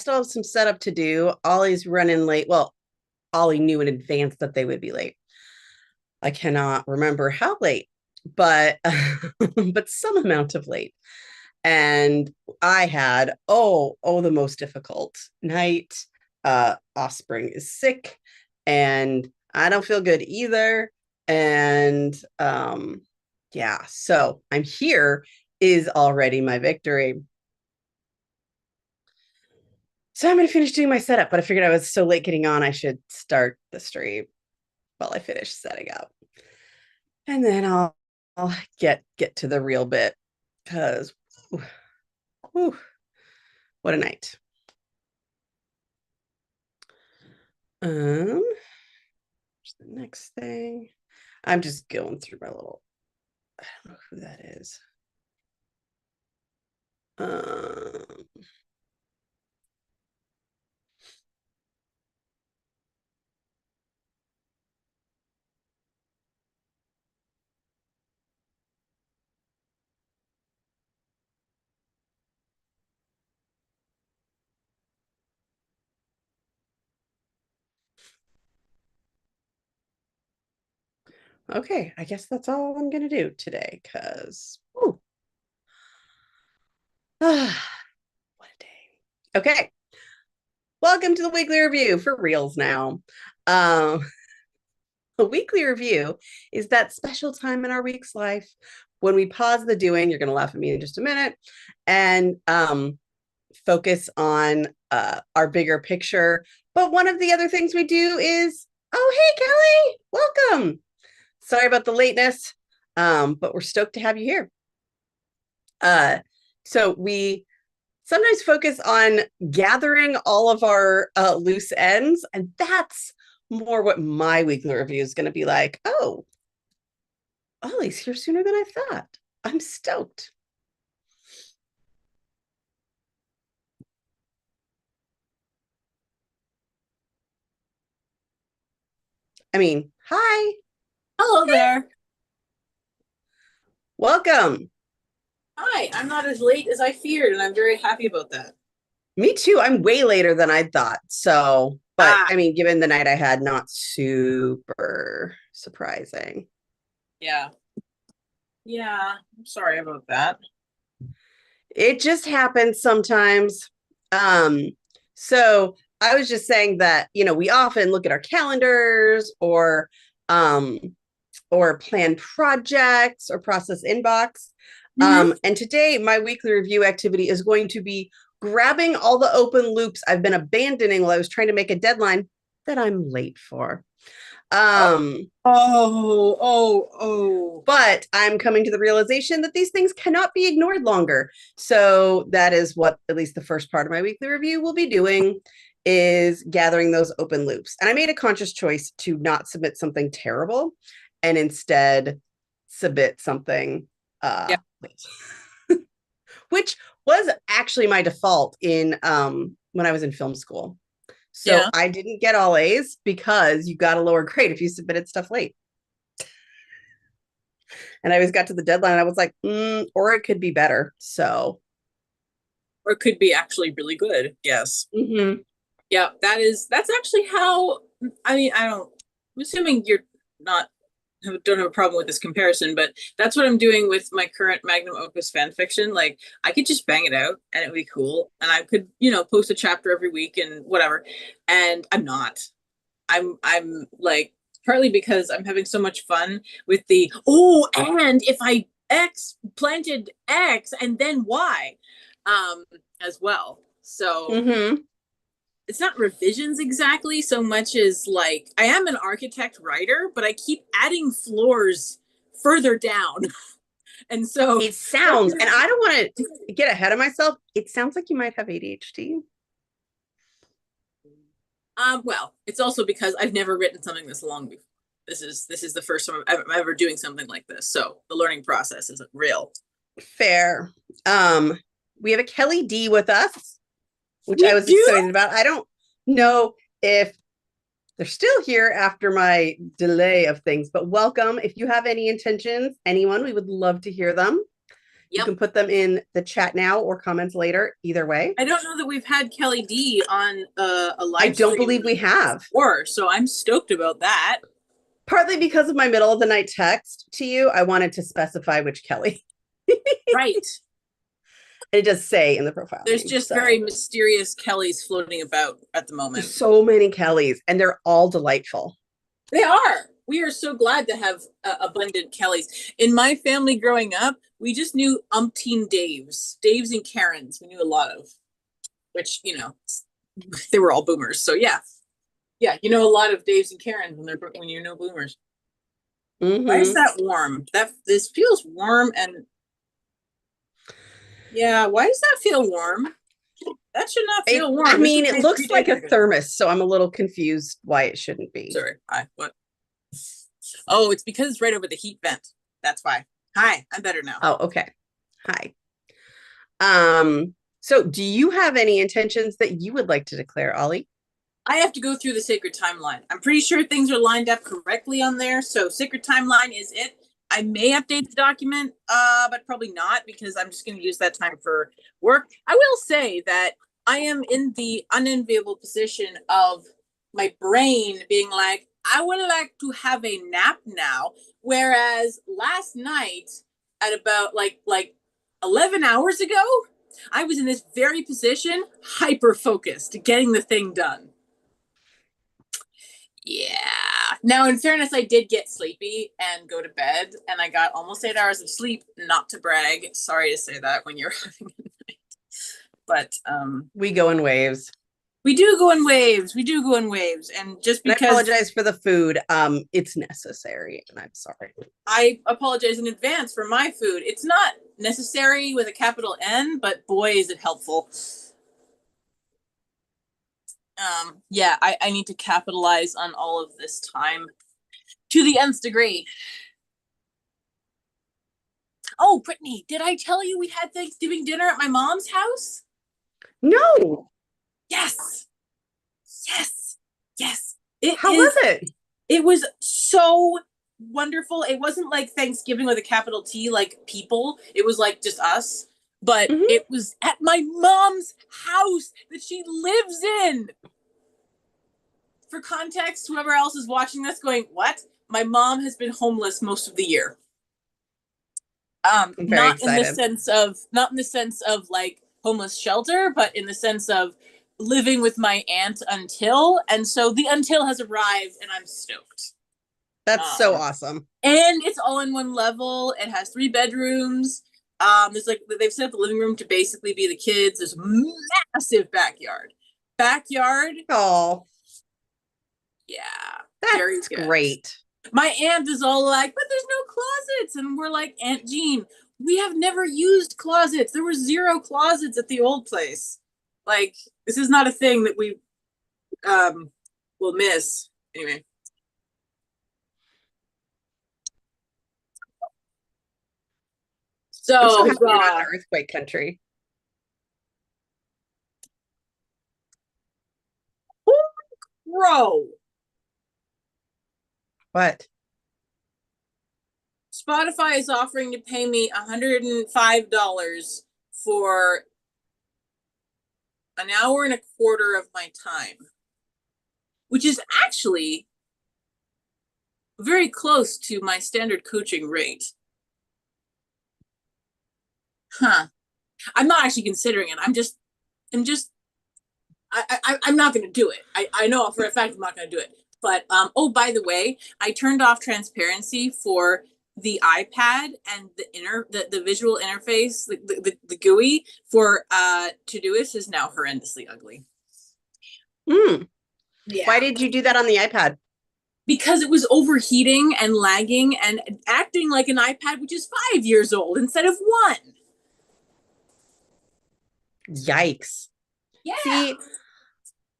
still have some setup to do. Ollie's running late. Well, Ollie knew in advance that they would be late. I cannot remember how late, but but some amount of late. And I had the most difficult night. Offspring is sick, and I don't feel good either. And yeah, so I'm here is already my victory. So I'm going to finish doing my setup, but I figured I was so late getting on, I should start the stream while I finish setting up. And then I'll get to the real bit because what a night. Where's the next thing? I'm just going through my little, I don't know who that is. Okay, I guess that's all I'm gonna do today because what a day. Okay. Welcome to the weekly review for reals now. Um, the weekly review is that special time in our week's life when we pause the doing. You're going to laugh at me in just a minute, and focus on our bigger picture. But one of the other things we do is, oh, hey, Kelly, welcome. Sorry about the lateness, but we're stoked to have you here. So we sometimes focus on gathering all of our loose ends, and that's more what my weekly review is going to be like. Oh, Ollie's here sooner than I thought. I'm stoked. I mean, hi. Hello there. Welcome. Hi, I'm not as late as I feared, and I'm very happy about that. Me too. I'm way later than I thought. So, but Ah, I mean, given the night I had, not super surprising. yeah. Yeah, I'm sorry about that. It just happens sometimes. So I was just saying that, we often look at our calendars um or plan projects or process inbox. Mm-hmm. And today my weekly review activity is going to be grabbing all the open loops I've been abandoning while I was trying to make a deadline that I'm late for. Oh, Um, oh. but I'm coming to the realization that these things cannot be ignored longer. So that is what at least the first part of my weekly review will be doing, is gathering those open loops. And I made a conscious choice to not submit something terrible and instead submit something Yeah, which was actually my default in when I was in film school. So yeah. I didn't get all A's because you got a lower grade if you submitted stuff late. And I always got to the deadline and I was like, or it could be better. So, Or it could be actually really good. Yes. mm-hmm. Yeah, that's actually how, I mean, I'm assuming you're not, don't have a problem with this comparison, but that's what I'm doing with my current magnum opus fan fiction. Like, I could just bang it out and it would be cool. And I could, post a chapter every week and whatever. And I'm not. I'm like, partly because I'm having so much fun with and if I X planted X and then Y as well. So Mm-hmm. it's not revisions exactly so much as like I am an architect writer, but I keep adding floors further down. And so It sounds, and I don't want to get ahead of myself. It sounds like you might have ADHD. well, it's also because I've never written something this long before. This is the first time I'm ever doing something like this. So the learning process isn't real. Fair. Um, we have a Kelly D with us, which I We was do? excited about. I don't know if they're still here after my delay of things, but welcome. If you have any intentions, anyone, we would love to hear them. You Yep. can put them in the chat now or comments later, either way. I don't know that we've had Kelly D on a I live don't stream believe we have. before, so I'm stoked about that. Partly because of my middle of the night text to you, I wanted to specify which Kelly. Right. It does say in the profile. There's name, just so. very mysterious Kellys floating about at the moment. There's so many Kellys, and they're all delightful. They are. We are so glad to have abundant Kellys. In my family growing up, we just knew umpteen Daves and Karens. We knew a lot of, which, you know, they were all boomers. So yeah, you know a lot of Daves and Karens when you know boomers. Mm-hmm. Why is that warm? This feels warm and yeah. Why does that feel warm? That should not feel warm. I mean, it looks like a thermos, so I'm a little confused why it shouldn't be. Sorry. Hi. What? Oh, it's because it's right over the heat vent. That's why. Hi, I'm better now. Oh, okay. Hi. So do you have any intentions that you would like to declare, Ollie? I have to go through the sacred timeline. I'm pretty sure things are lined up correctly on there. So sacred timeline is it. I may update the document, but probably not because I'm just going to use that time for work. I will say that I am in the unenviable position of my brain being like, I would like to have a nap now. Whereas last night at about like 11 hours ago, I was in this very position, hyper focused, getting the thing done. Yeah. Now, in fairness, I did get sleepy and go to bed, and I got almost 8 hours of sleep. Not to brag. Sorry to say that when you're having a night. But we go in waves. We do go in waves. And just because I apologize for the food, it's necessary, and I'm sorry. I apologize in advance for my food. It's not necessary with a capital N, but boy, is it helpful. Yeah, I need to capitalize on all of this time to the nth degree. Oh, Brittany, did I tell you we had Thanksgiving dinner at my mom's house? No. Yes. How was it? It was so wonderful. It wasn't like Thanksgiving with a capital T, like people. It was like just us. But it was at my mom's house that she lives in. For context, whoever else is watching this going, what? My mom has been homeless most of the year. Not in the sense of like homeless shelter, but in the sense of living with my aunt and so the until has arrived and I'm stoked. That's so awesome. And it's all in one level. It has 3 bedrooms. There's like they've set up the living room to basically be the kids. There's a massive backyard. Oh, yeah, that's great. My aunt is all like, but there's no closets, and we're like, Aunt Jean, we have never used closets. There were 0 closets at the old place. Like, this is not a thing that we will miss. Anyway. So earthquake country. Bro. What? Spotify is offering to pay me $105 for an hour and a quarter of my time, which is actually very close to my standard coaching rate. I'm not actually considering it. I'm not going to do it. I know for a fact I'm not going to do it. But, oh, by the way, I turned off transparency for the iPad and the visual interface, the GUI for Todoist is now horrendously ugly. Yeah. Why did you do that on the iPad? Because it was overheating and lagging and acting like an iPad, which is 5 years old instead of 1. Yikes. Yeah. See,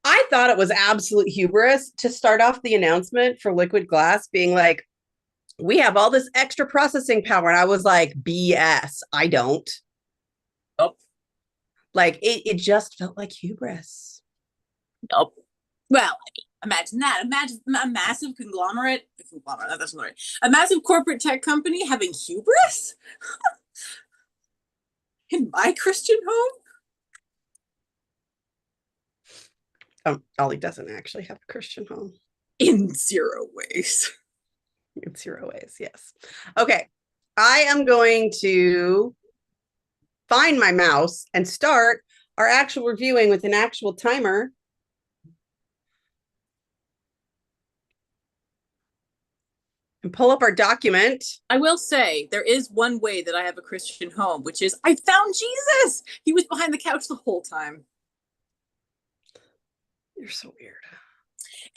I thought it was absolute hubris to start off the announcement for Liquid Glass being like, we have all this extra processing power. And I was like, BS, I don't. Nope. Like, it just felt like hubris. Nope. Well, imagine that. Imagine a massive conglomerate. That's not right. A massive corporate tech company having hubris? In my Christian home? Ollie doesn't actually have a Christian home. In zero ways. In zero ways, yes. Okay. I am going to find my mouse and start our actual reviewing with an actual timer. And pull up our document. I will say there is one way that I have a Christian home, which is I found Jesus. He was behind the couch the whole time. You're so weird.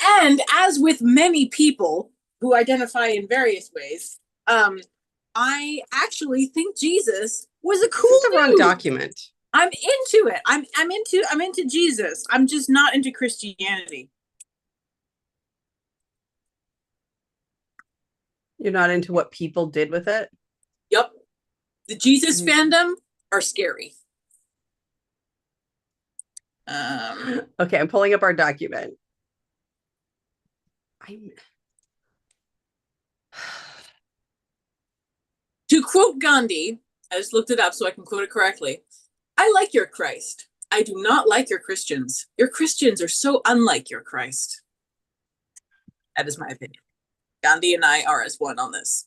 And as with many people who identify in various ways, I actually think Jesus was a cool dude. Wrong document. I'm into it. I'm into Jesus. I'm just not into Christianity. You're not into what people did with it? Yep. The Jesus fandom are scary. Okay, I'm pulling up our document. To quote Gandhi, I just looked it up so I can quote it correctly. I like your Christ. I do not like your Christians. Your Christians are so unlike your Christ. That is my opinion. Gandhi and I are as one on this.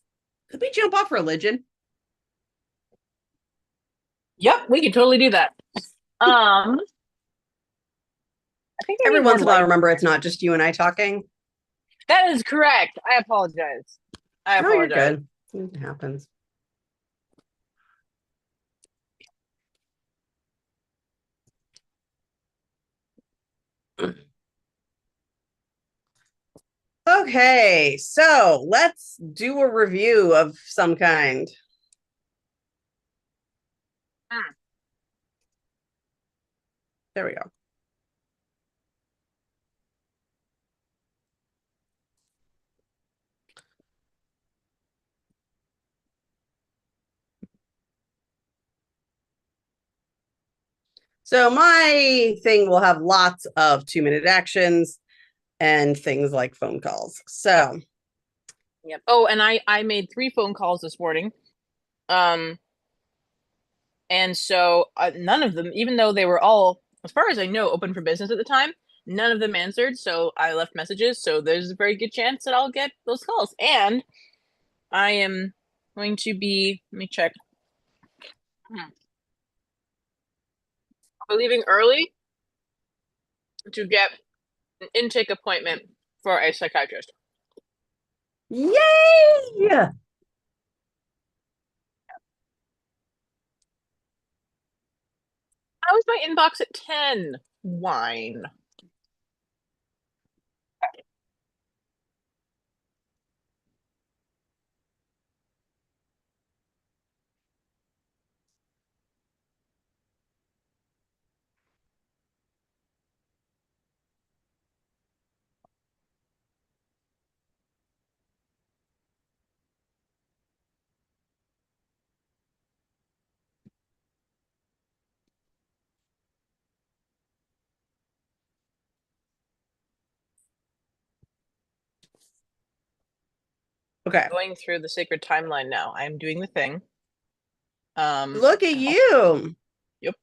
Could we jump off religion? Yep, we can totally do that. I think every once in a while, remember it's not just you and I talking. That is correct. I apologize. No, you're good. It happens. Okay, so let's do a review of some kind. There we go. So my thing will have lots of 2-minute actions and things like phone calls. So, yep. Oh, and I made 3 phone calls this morning. And so none of them, even though they were all, as far as I know, open for business at the time, none of them answered. So I left messages. So there's a very good chance that I'll get those calls. And I am going to be, let me check. I'm leaving early to get an intake appointment for a psychiatrist. Yay! How was my inbox at 10? Wine. Okay. Going through the sacred timeline now. I'm doing the thing. Look at you. Yep.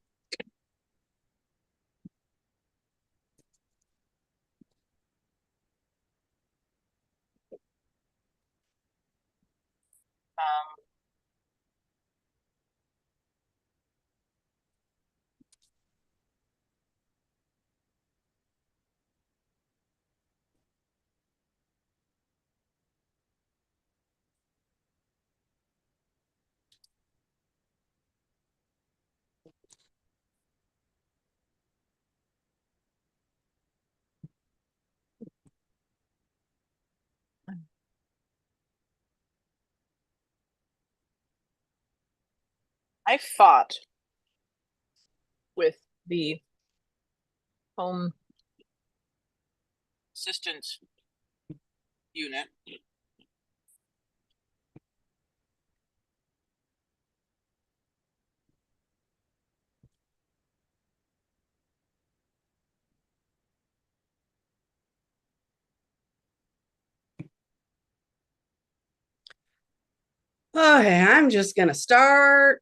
I fought with the home assistance unit. Okay, I'm just going to start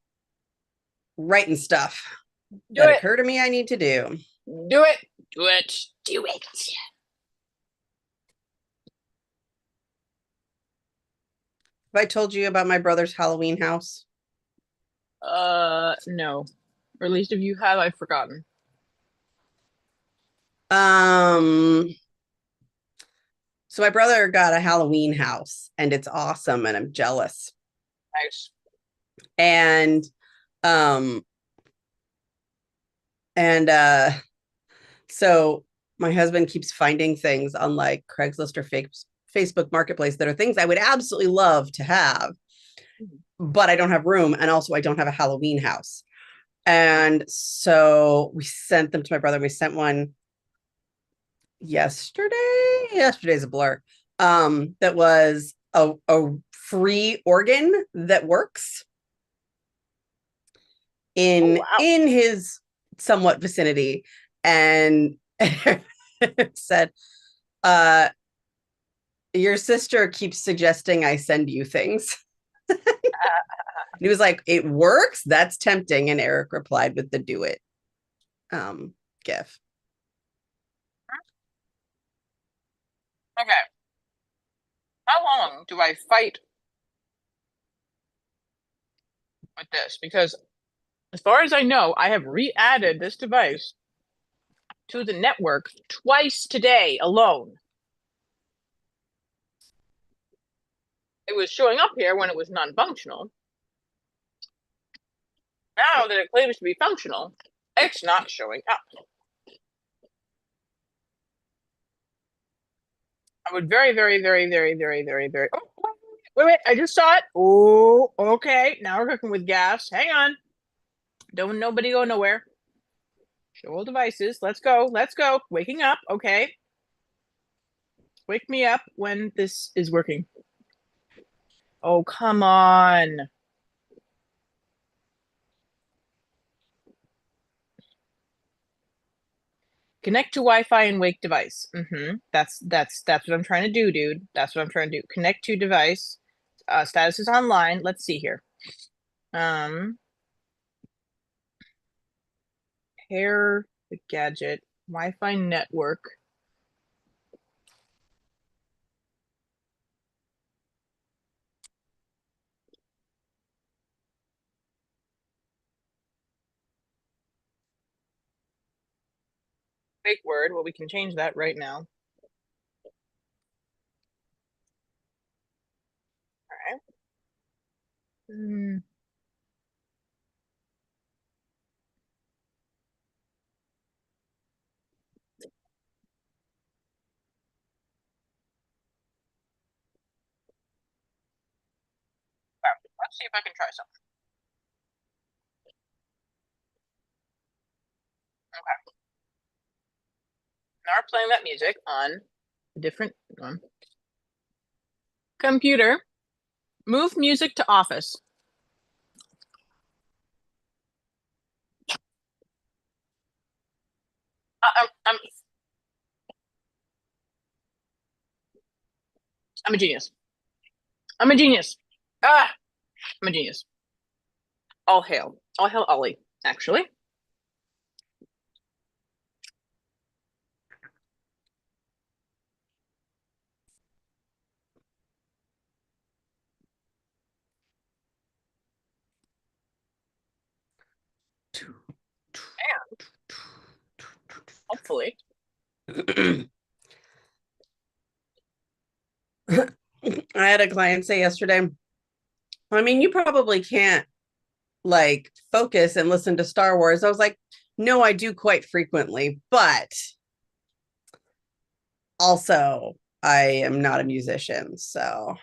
writing stuff Do that it. occur to me I need to do. Do it. Do it. Do it. Have I told you about my brother's Halloween house? No. Or at least if you have, I've forgotten. So my brother got a Halloween house and it's awesome and I'm jealous. Nice. And and so my husband keeps finding things on like Craigslist or Facebook Marketplace that are things I would absolutely love to have, but I don't have room. And also, I don't have a Halloween house. And so we sent them to my brother. We sent one yesterday. Yesterday's a blur. That was a free organ that works in Oh, wow. in his somewhat vicinity, and said, your sister keeps suggesting I send you things. He was like, it works? That's tempting. And Eric replied with the do it gif. Okay. How long do I fight with this? Because as far as I know, I have re-added this device to the network twice today alone. It was showing up here when it was non-functional. Now that it claims to be functional, it's not showing up. I would very, very, very, very, very, very, very. Oh, wait, I just saw it. Oh, okay. Now we're cooking with gas. Hang on. Don't nobody go nowhere. Show all devices. Let's go. Let's go. Waking up. Okay. Wake me up when this is working. Oh, come on. Connect to Wi-Fi and wake device. That's what I'm trying to do, dude. That's what I'm trying to do. Connect to device. Status is online. Let's see here. Pair the gadget. Wi-Fi network. Fake word. Well, we can change that right now. All right. Let's see if I can try something. Okay. Now we're playing that music on a different one. Computer, move music to office. I'm a genius. I'm a genius. I'm a genius. All hail. All hail Ollie, actually. And hopefully. I had a client say yesterday, I mean, you probably can't like focus and listen to Star Wars. I was like, no, I do quite frequently, but also I am not a musician, so.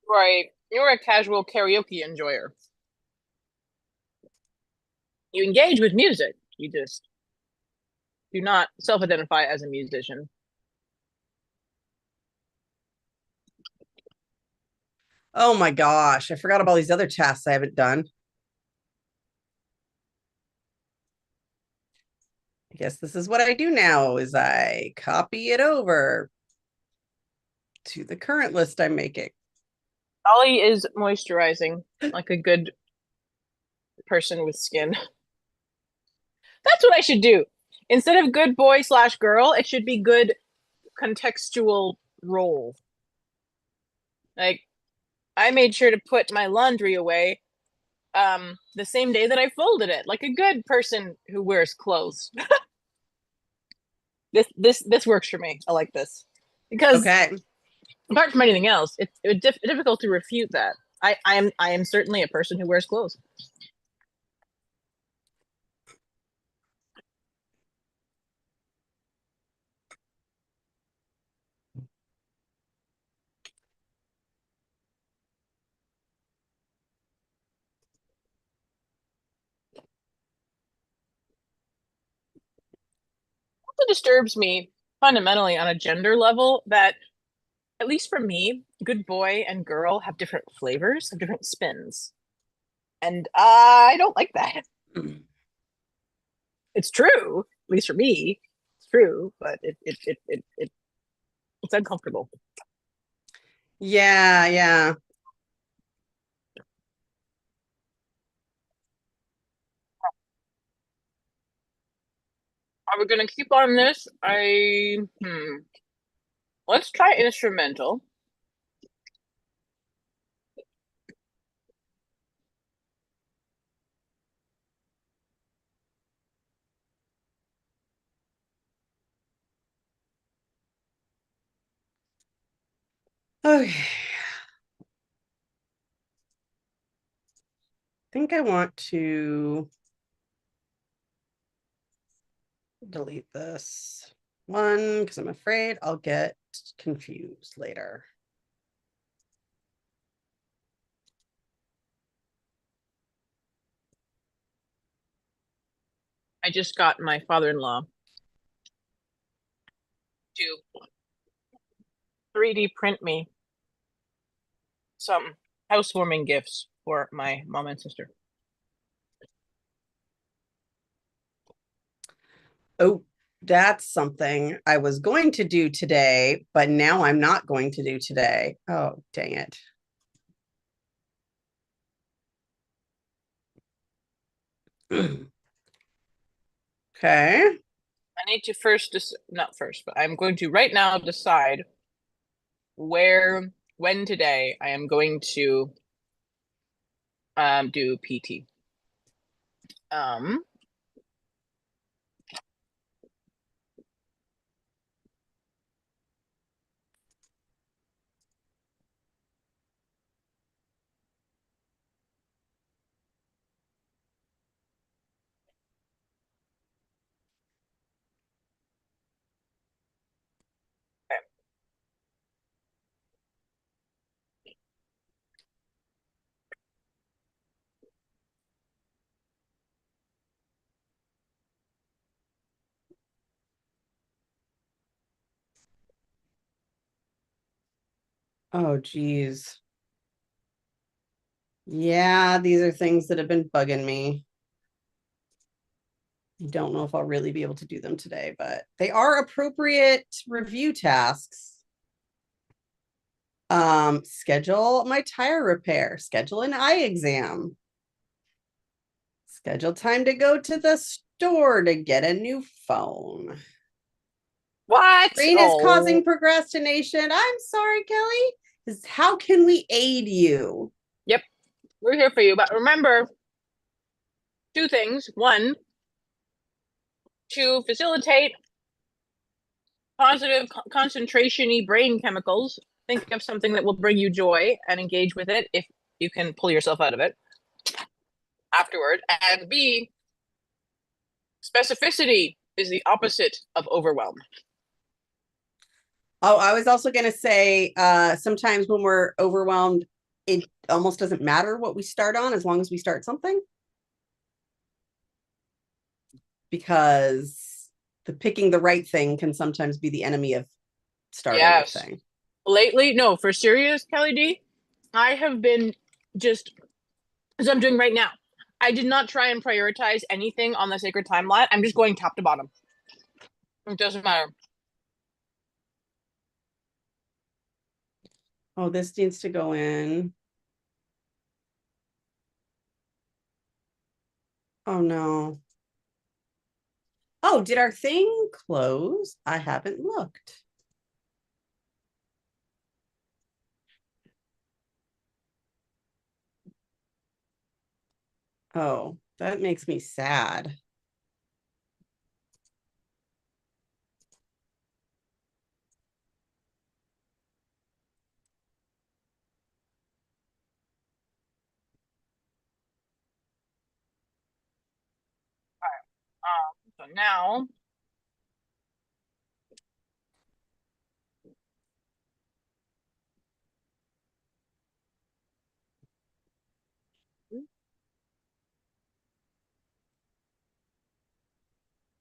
Right. You're a casual karaoke enjoyer. You engage with music. You just do not self-identify as a musician. Oh my gosh, I forgot about all these other tasks I haven't done. I guess this is what I do now is I copy it over to the current list I'm making. Ollie is moisturizing like a good person with skin. That's what I should do. Instead of good boy slash girl, it should be good contextual role. Like, I made sure to put my laundry away the same day that I folded it, like a good person who wears clothes. This works for me. I like this because Okay. apart from anything else, it's difficult to refute that. I am certainly a person who wears clothes. It disturbs me fundamentally on a gender level that, at least for me, good boy and girl have different flavors, have different spins. And I don't like that. It's true, at least for me. It's true, but it's uncomfortable. Yeah, yeah. Are we gonna keep on this? Let's try instrumental. Okay. I think I want to delete this one because I'm afraid I'll get confused later. I just got my father-in-law to 3D print me some housewarming gifts for my mom and sister. Oh, that's something I was going to do today, but now I'm not going to do today. Oh, dang it. Okay. I need to not first, but I'm going to right now decide when today I am going to do PT. Um, Oh, geez. Yeah, these are things that have been bugging me. I don't know if I'll really be able to do them today, but they are appropriate review tasks. Schedule my tire repair, schedule an eye exam, schedule time to go to the store to get a new phone. what? Rain is causing procrastination. I'm sorry, Kelly. How can we aid you? Yep, we're here for you. But remember, two things. One, to facilitate positive concentration-y brain chemicals, think of something that will bring you joy and engage with it if you can pull yourself out of it afterward. And B, specificity is the opposite of overwhelm. Oh, I was also going to say sometimes when we're overwhelmed, it almost doesn't matter what we start on as long as we start something. Because the picking the right thing can sometimes be the enemy of starting the thing. Lately, no, for serious, Kelly D, I have been just, as I'm doing right now, I did not try and prioritize anything on the sacred timeline. I'm just going top to bottom. It doesn't matter. Oh, this needs to go in. Oh no. Oh, did our thing close? I haven't looked. Oh, that makes me sad. So now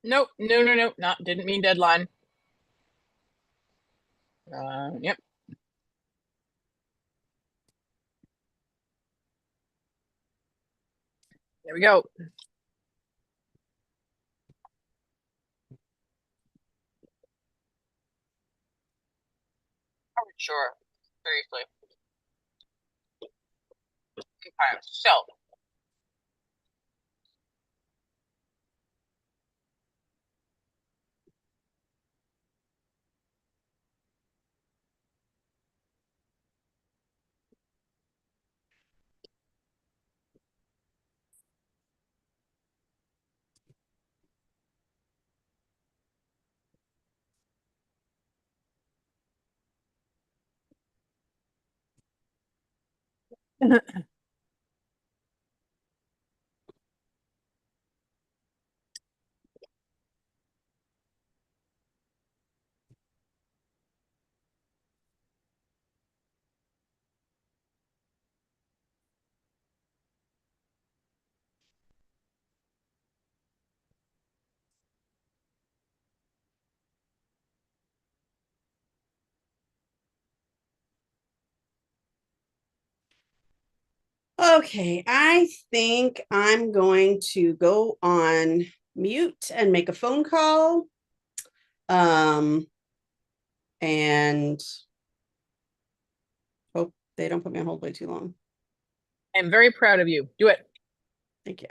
nope, no, not didn't mean deadline. Yep. There we go. Sure. Seriously. Okay. So Okay, I think I'm going to go on mute and make a phone call. And hope they don't put me on hold way too long. I'm very proud of you. Do it. Thank you.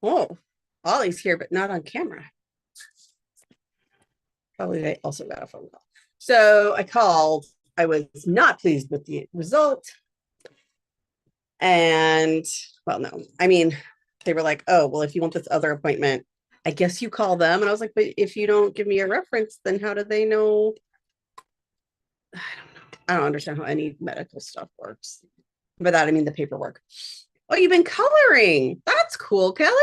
Oh, Ollie's here, but not on camera. Probably they also got a phone call. So I called. I was not pleased with the result. And well, no, I mean, they were like, oh, well, if you want this other appointment, I guess you call them. And I was like, but if you don't give me a reference, then how do they know? I don't know. I don't understand how any medical stuff works. By that, I mean the paperwork. Oh, you've been coloring. That's cool, Kelly.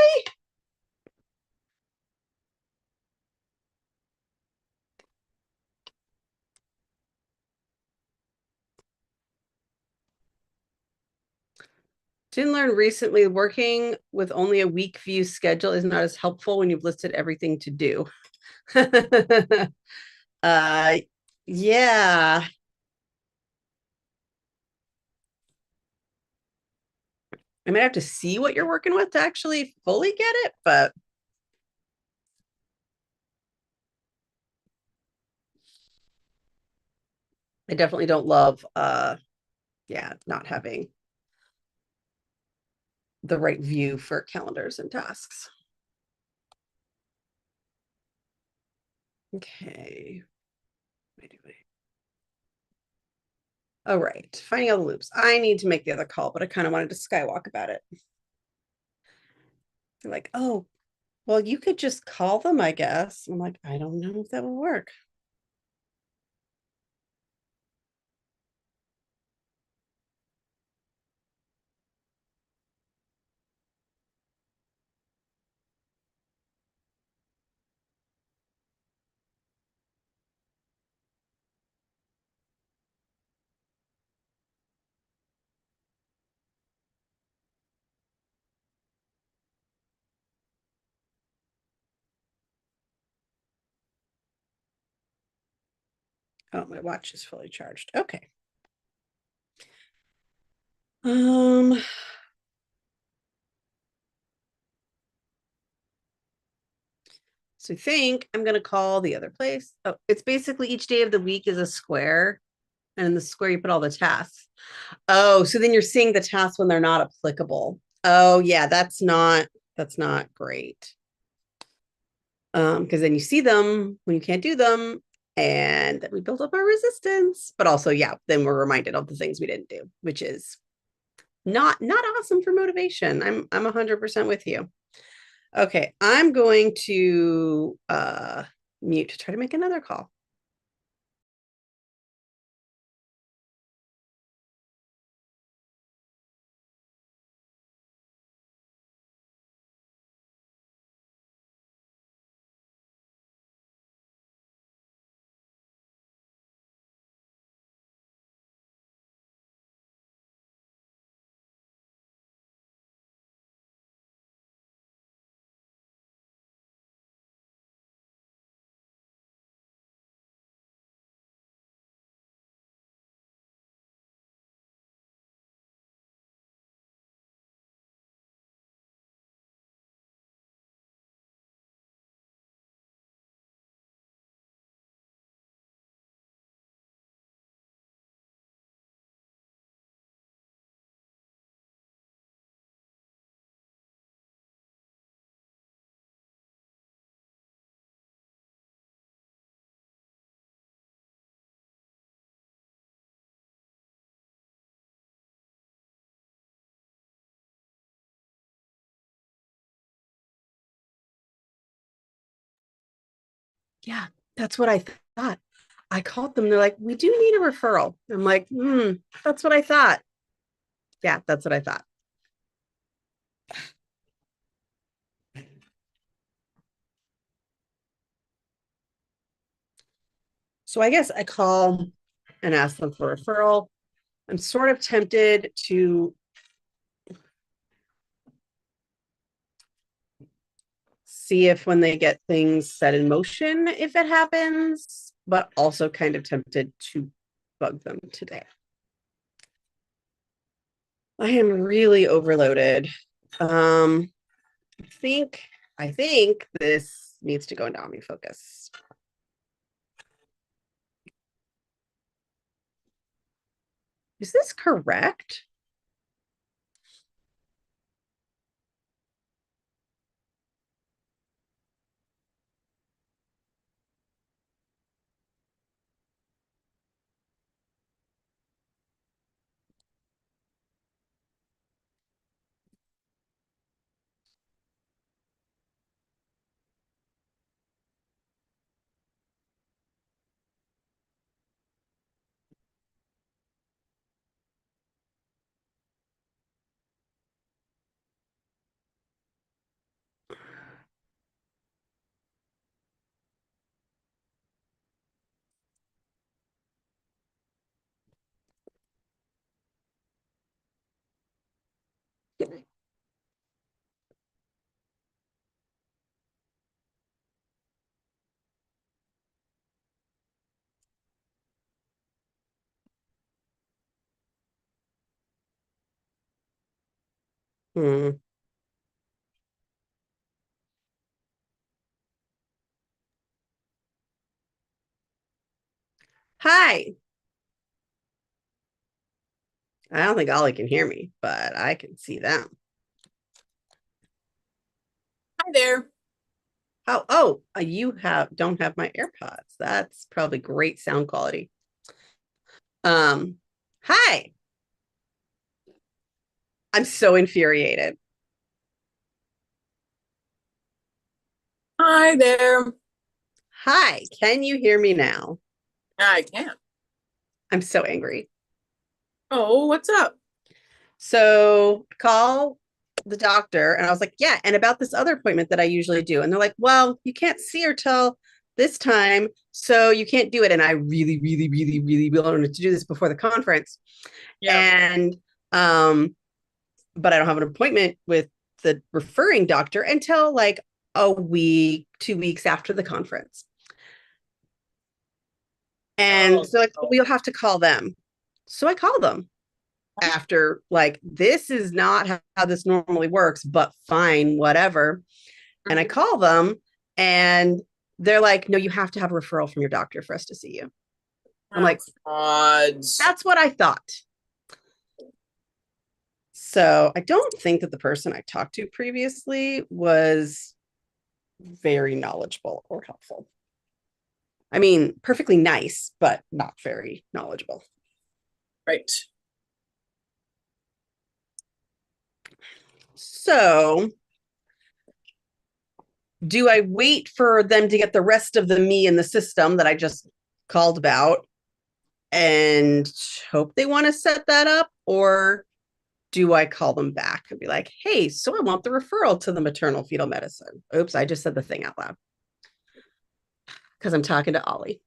Didn't learn recently working with only a week view schedule is not as helpful when you've listed everything to do. uh yeah. I might have to see what you're working with to actually fully get it, but I definitely don't love yeah, not having the right view for calendars and tasks. Okay. All right, finding all the loops. I need to make the other call, but I kind of wanted to skywalk about it. They're like, oh, well, you could just call them, I guess. I'm like, I don't know if that will work. Oh, my watch is fully charged. Okay. Um, so I think I'm gonna call the other place. Oh, it's basically each day of the week is a square, and in the square you put all the tasks. Oh, so then you're seeing the tasks when they're not applicable. Oh, yeah, that's not great. Because then you see them when you can't do them, and then we build up our resistance. But also, yeah, then we're reminded of the things we didn't do, which is not awesome for motivation. I'm 100% with you. Okay, I'm going to mute to try to make another call. Yeah, that's what I thought. I called them. They're like, we do need a referral. I'm like, that's what I thought. Yeah, that's what I thought. So I guess I call and ask them for a referral. I'm sort of tempted to see if when they get things set in motion, if it happens, but also kind of tempted to bug them today. I am really overloaded. I think this needs to go into OmniFocus. Is this correct? Hmm. Hi. I don't think Ollie can hear me, but I can see them. Hi there. You don't have my AirPods. That's probably great sound quality. Um, Hi. I'm so infuriated. Hi there. Hi, can you hear me now? I can. I'm so angry. Oh, what's up? So call the doctor, and I was like, yeah, and about this other appointment that I usually do. And they're like, well, you can't see her till this time, so you can't do it. And I really, really, really, really wanted to do this before the conference. Yeah. And but I don't have an appointment with the referring doctor until like a week, 2 weeks after the conference. And so like, Oh. we'll have to call them. So I call them after like, this is not how this normally works, but fine, whatever. And I call them and they're like, no, you have to have a referral from your doctor for us to see you. I'm like, odds. that's what I thought. So I don't think that the person I talked to previously was very knowledgeable or helpful. I mean, perfectly nice, but not very knowledgeable. Right. So, do I wait for them to get the rest of the me in the system that I just called about and hope they want to set that up? Or do I call them back and be like, hey, so I want the referral to the maternal fetal medicine? Oops, I just said the thing out loud because I'm talking to Ollie.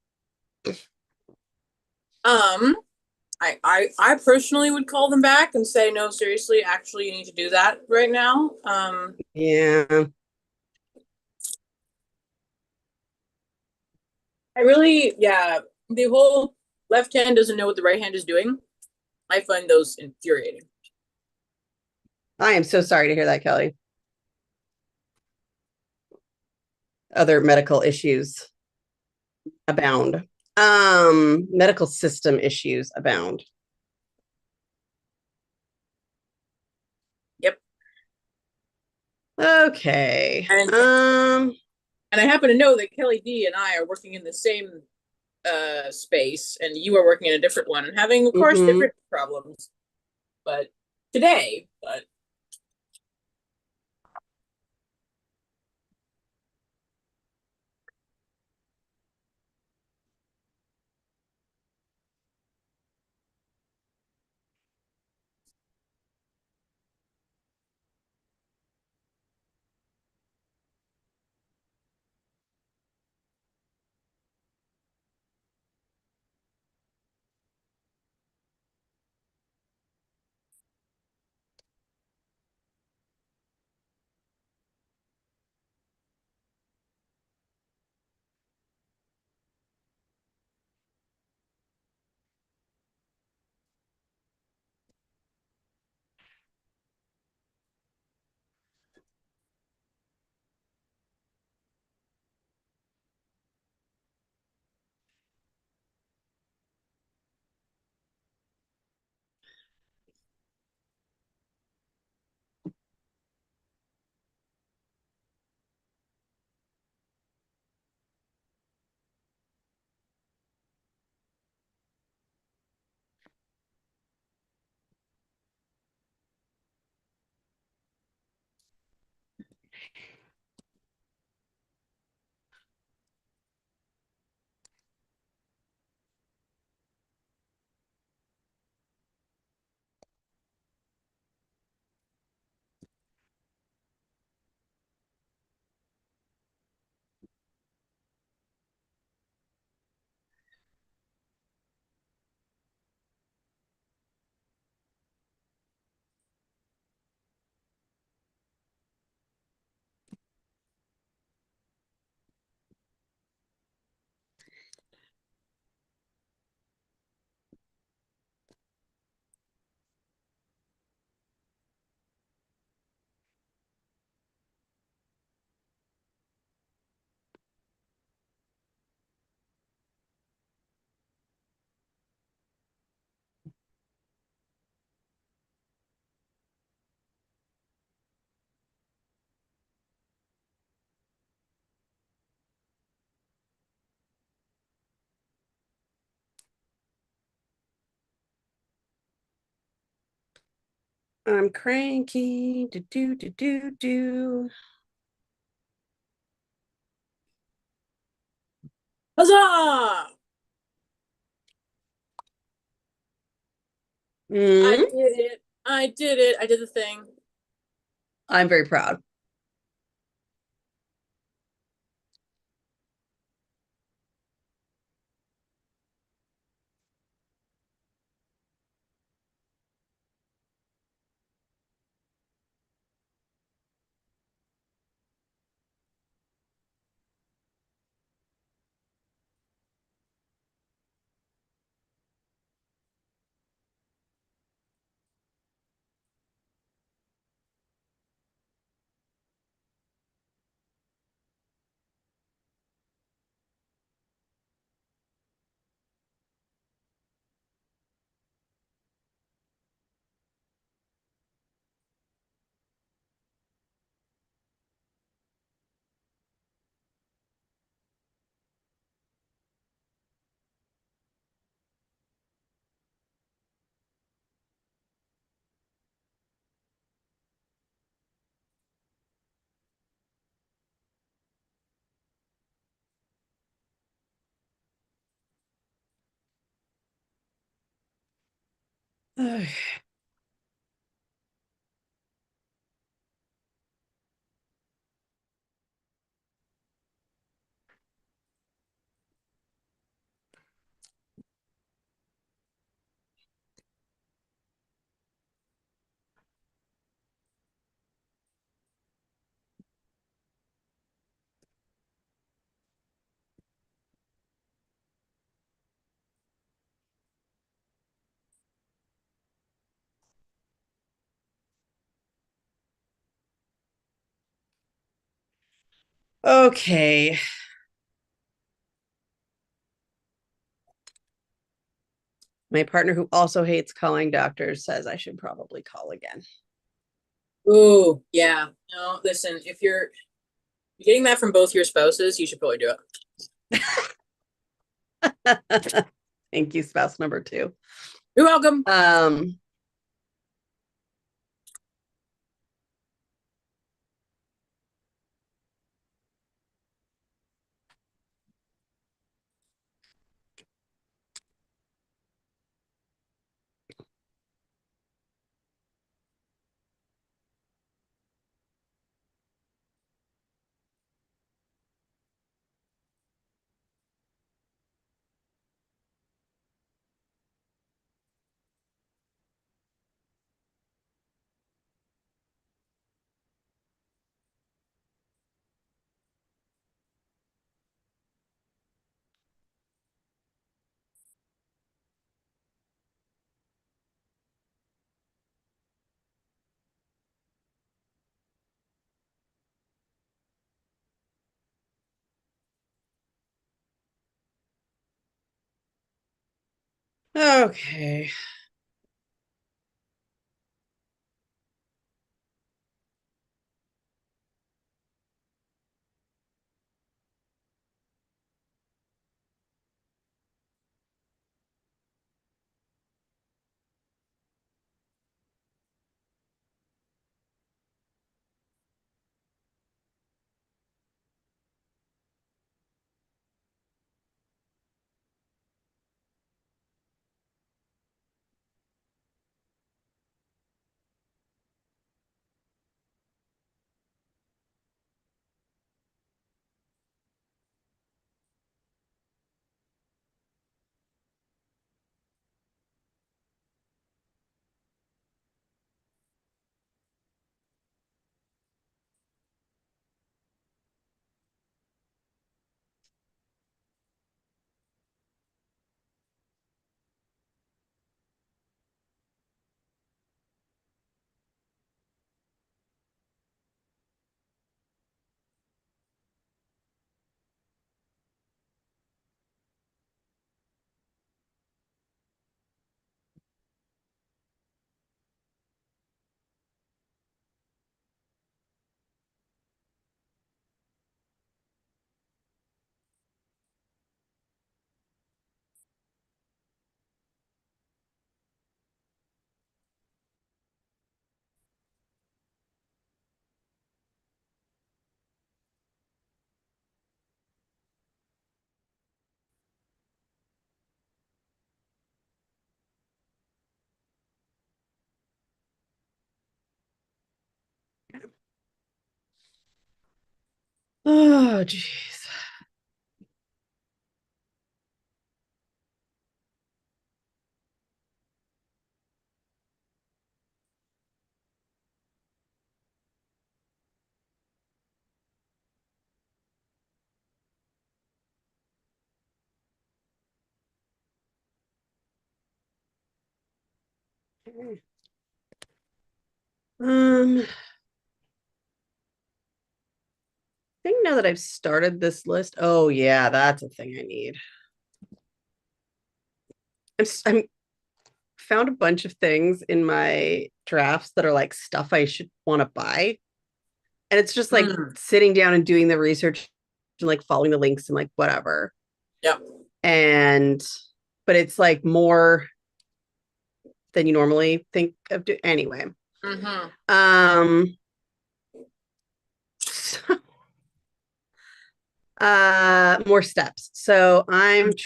Um, I personally would call them back and say, no, seriously, actually, you need to do that right now. Yeah. I really, yeah, the whole left hand doesn't know what the right hand is doing. I find those infuriating. I am so sorry to hear that, Kelly. Other medical issues abound. Medical system issues abound. Yep. Okay. And I happen to know that Kelly D and I are working in the same space, and you are working in a different one and having, of course, different problems. But today, but I'm cranky. Do do do do do. Huzzah! I Mm, did it. I did it. I did the thing. I'm very proud. Okay. My partner, who also hates calling doctors, says I should probably call again. Ooh, yeah. No, listen, if you're getting that from both your spouses, you should probably do it. Thank you, spouse number two. You're welcome. Okay. Oh, geez. I think now that I've started this list, oh yeah, that's a thing I need. I'm found a bunch of things in my drafts that are like stuff I should want to buy. And it's just like sitting down and doing the research and like following the links and like whatever. Yep. And but it's like more than you normally think of anyway. So, more steps. So I've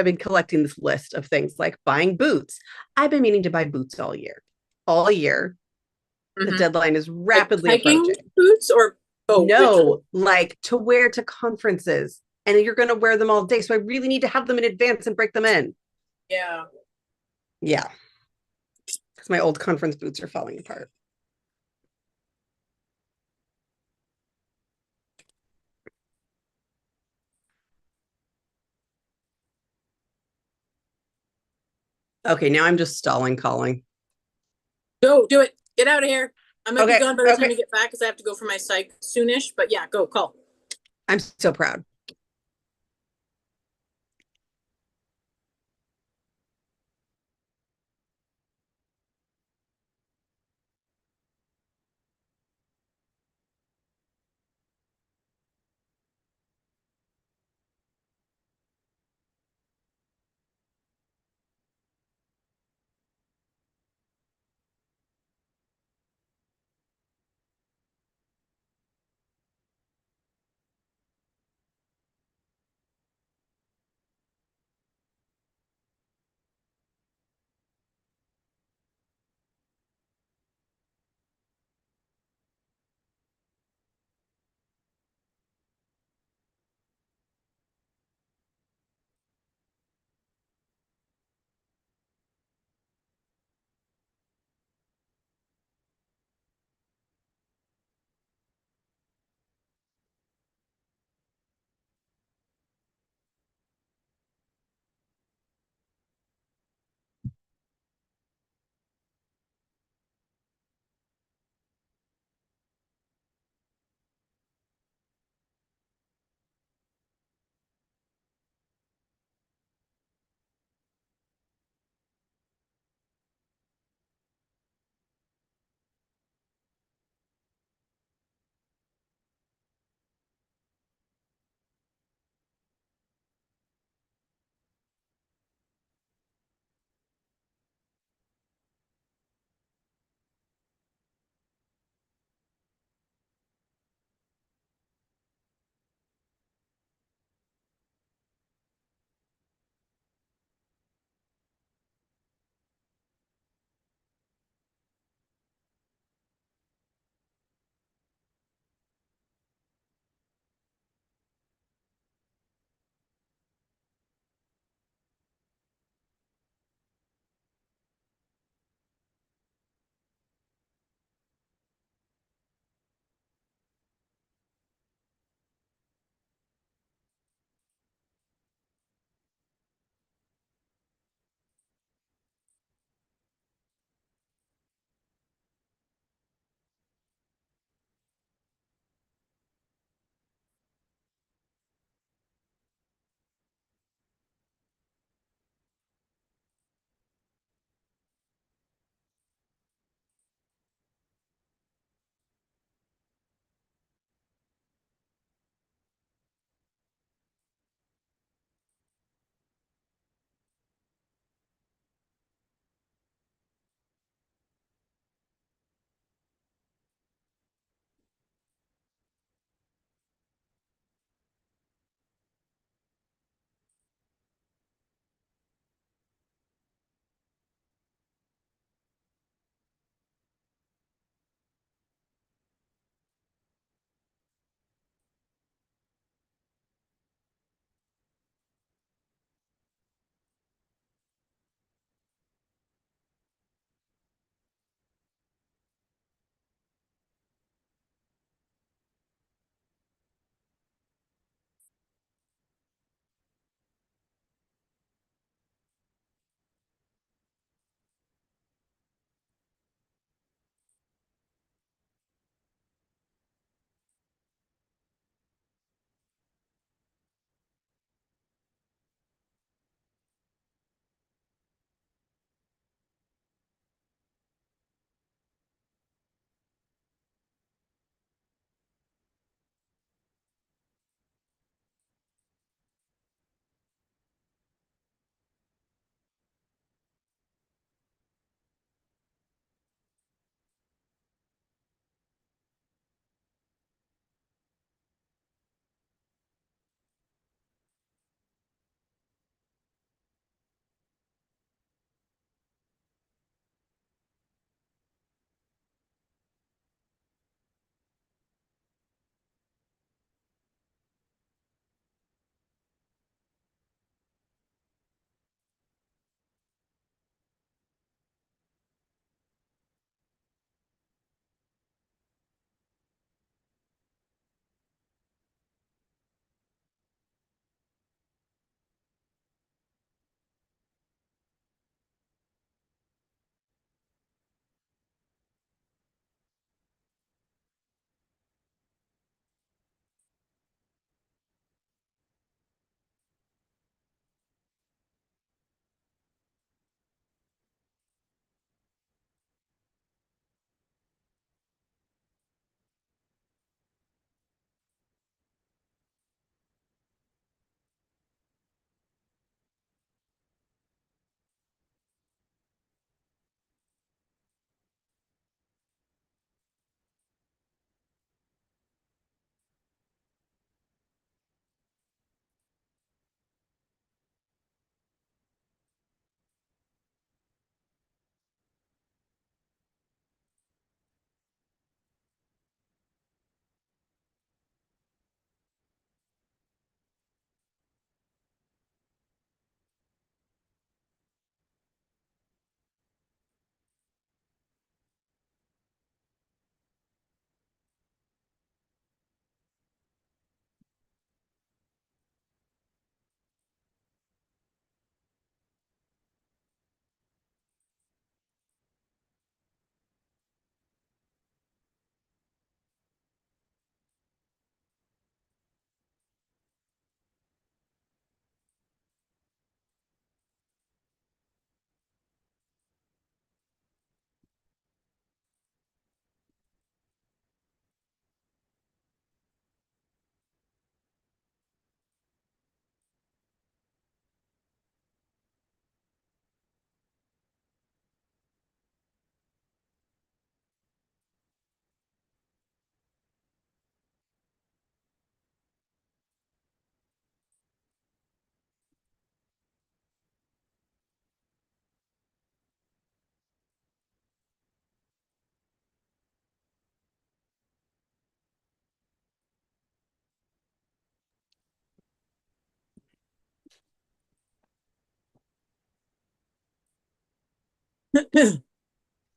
been collecting this list of things like buying boots. I've been meaning to buy boots all year. All year. The deadline is rapidly like hiking approaching. Boots or no, like to wear to conferences, and you're going to wear them all day. So I really need to have them in advance and break them in. Yeah. Yeah. Because my old conference boots are falling apart. Okay, now I'm just stalling calling. Go, do it. Get out of here. I might be gone by the time okay. you get back because I have to go for my psych soonish. But yeah, go, call. I'm so proud.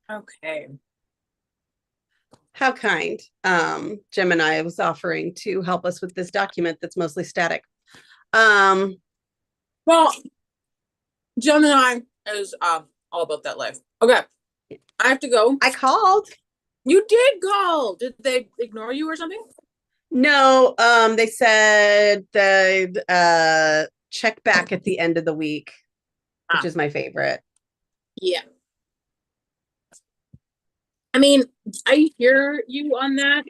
Okay. How kind. Gemini was offering to help us with this document that's mostly static. Well, Gemini is all about that life. Okay. I have to go. I called. You did call. Did they ignore you or something? No, they said they'd check back at the end of the week, which is my favorite. Yeah. I mean, I hear you on that.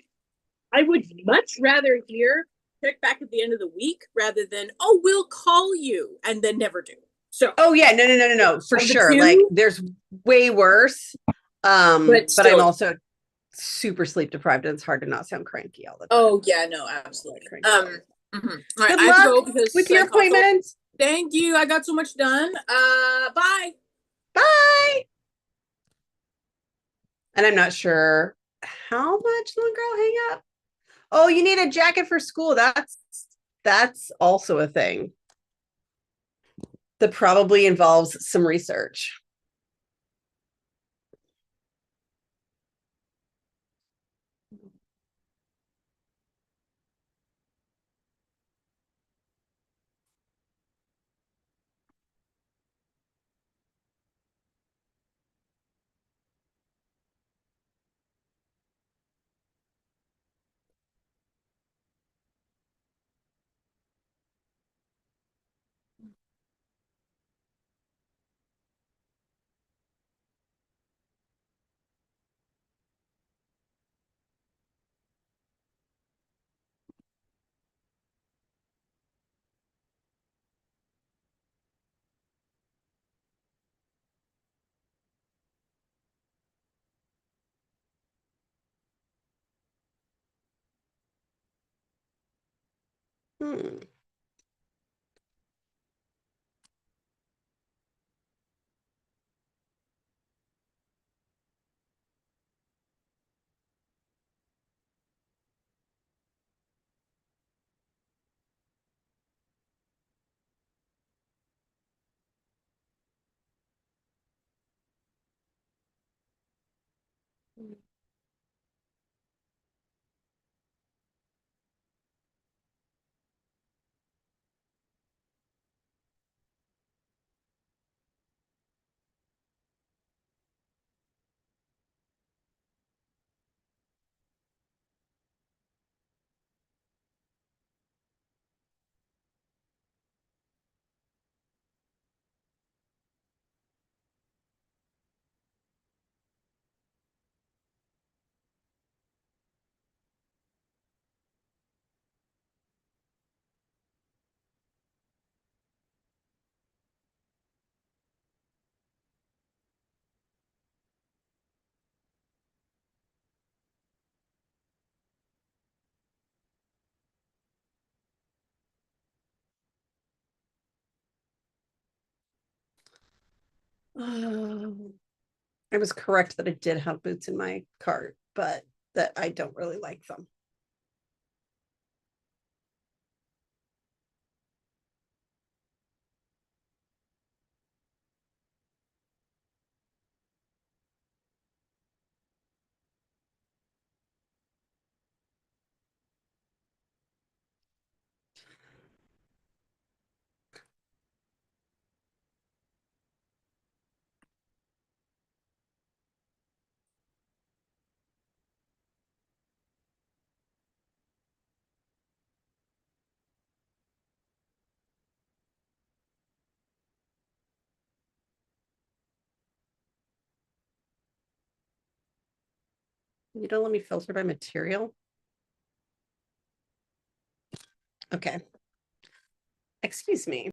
I would much rather hear check back at the end of the week rather than, oh, we'll call you and then never do. So, Oh yeah, no, for sure. Like there's way worse. But I'm also super sleep deprived and it's hard to not sound cranky all the time. Oh yeah, no, absolutely. All right, Good I luck have to go because with your appointment. Thank you. I got so much done. Bye. Bye. And I'm not sure how much longer I'll hang up. Oh, you need a jacket for school. That's also a thing that probably involves some research. Hmm. Oh, I was correct that I did have boots in my cart, but that I don't really like them. You don't let me filter by material? Okay. Excuse me.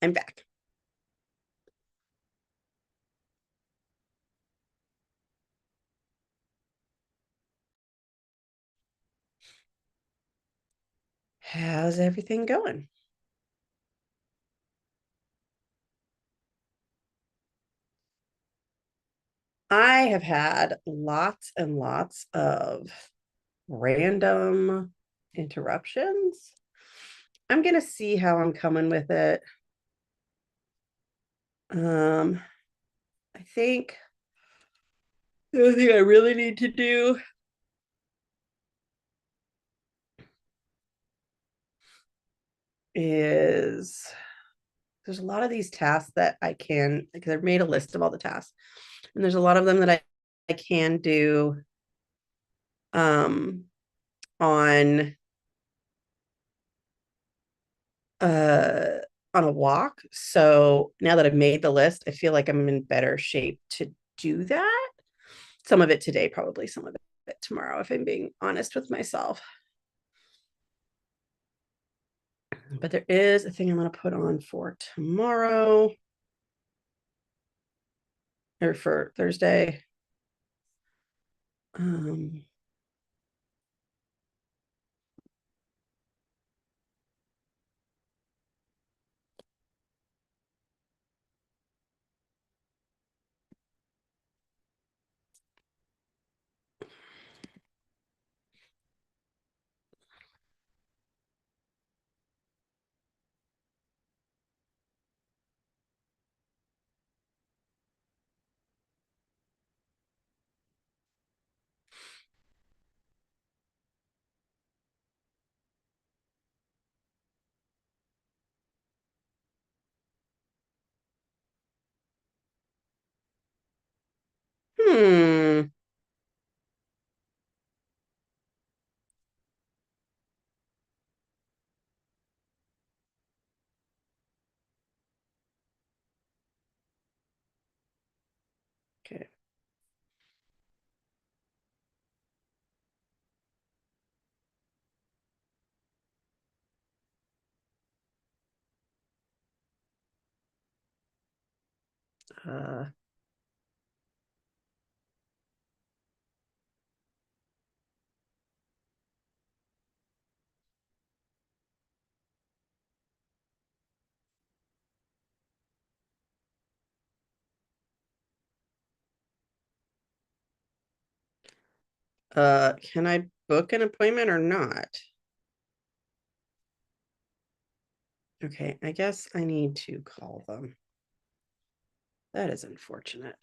I'm back. How's everything going? I have had lots and lots of random interruptions. I'm going to see how I'm coming with it. I think the only thing I really need to do is there's a lot of these tasks that I can, because I've made a list of all the tasks, and there's a lot of them that I can do on uh on a walk. So now that I've made the list, I feel like I'm in better shape to do that. Some of it today, probably some of it tomorrow, if I'm being honest with myself. But there is a thing I'm going to put on for tomorrow or for Thursday. Hmm. Okay. Uh, can I book an appointment or not? Okay, I guess I need to call them. That is unfortunate.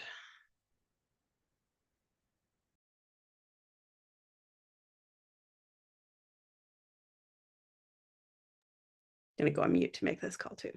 I'm gonna go on mute to make this call too.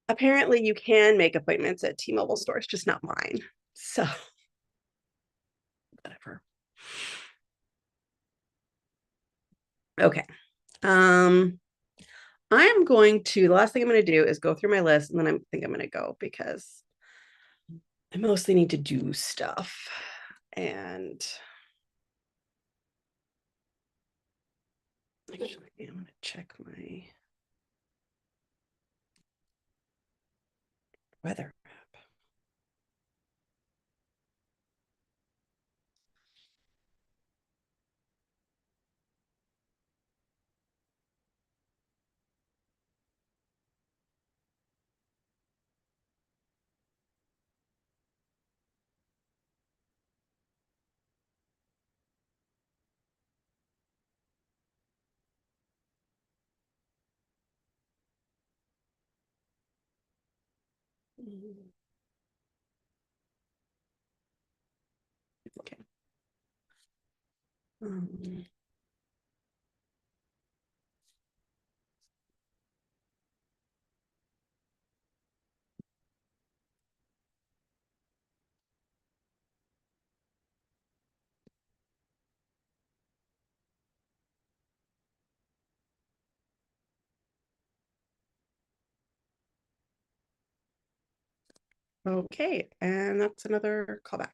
apparently you can make appointments at T-Mobile stores, just not mine. So whatever. Okay. I'm going to, the last thing I'm going to do is go through my list, and then I think I'm going to go because I mostly need to do stuff. And actually, I'm going to check my weather map. Okay. Okay, and that's another callback.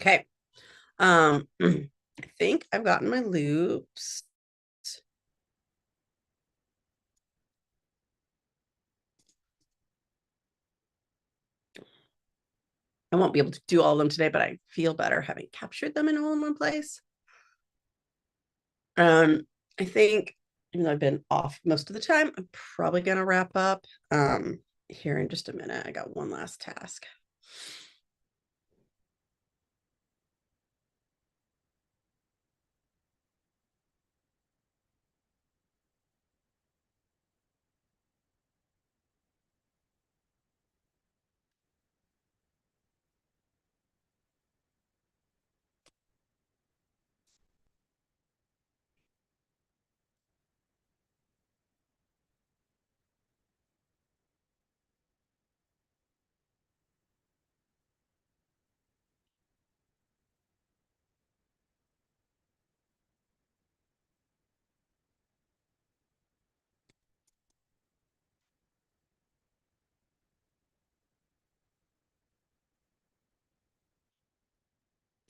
Okay. I think I've gotten my loops. I won't be able to do all of them today, but I feel better having captured them in all in one place. I think, even though I've been off most of the time, I'm probably gonna wrap up here in just a minute. I got one last task.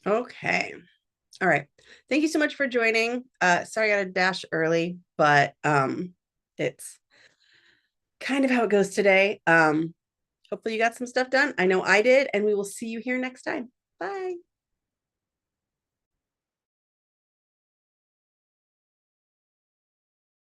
Okay. All right. Thank you so much for joining. Sorry I got to dash early, but it's kind of how it goes today. Hopefully you got some stuff done. I know I did, and we will see you here next time. Bye.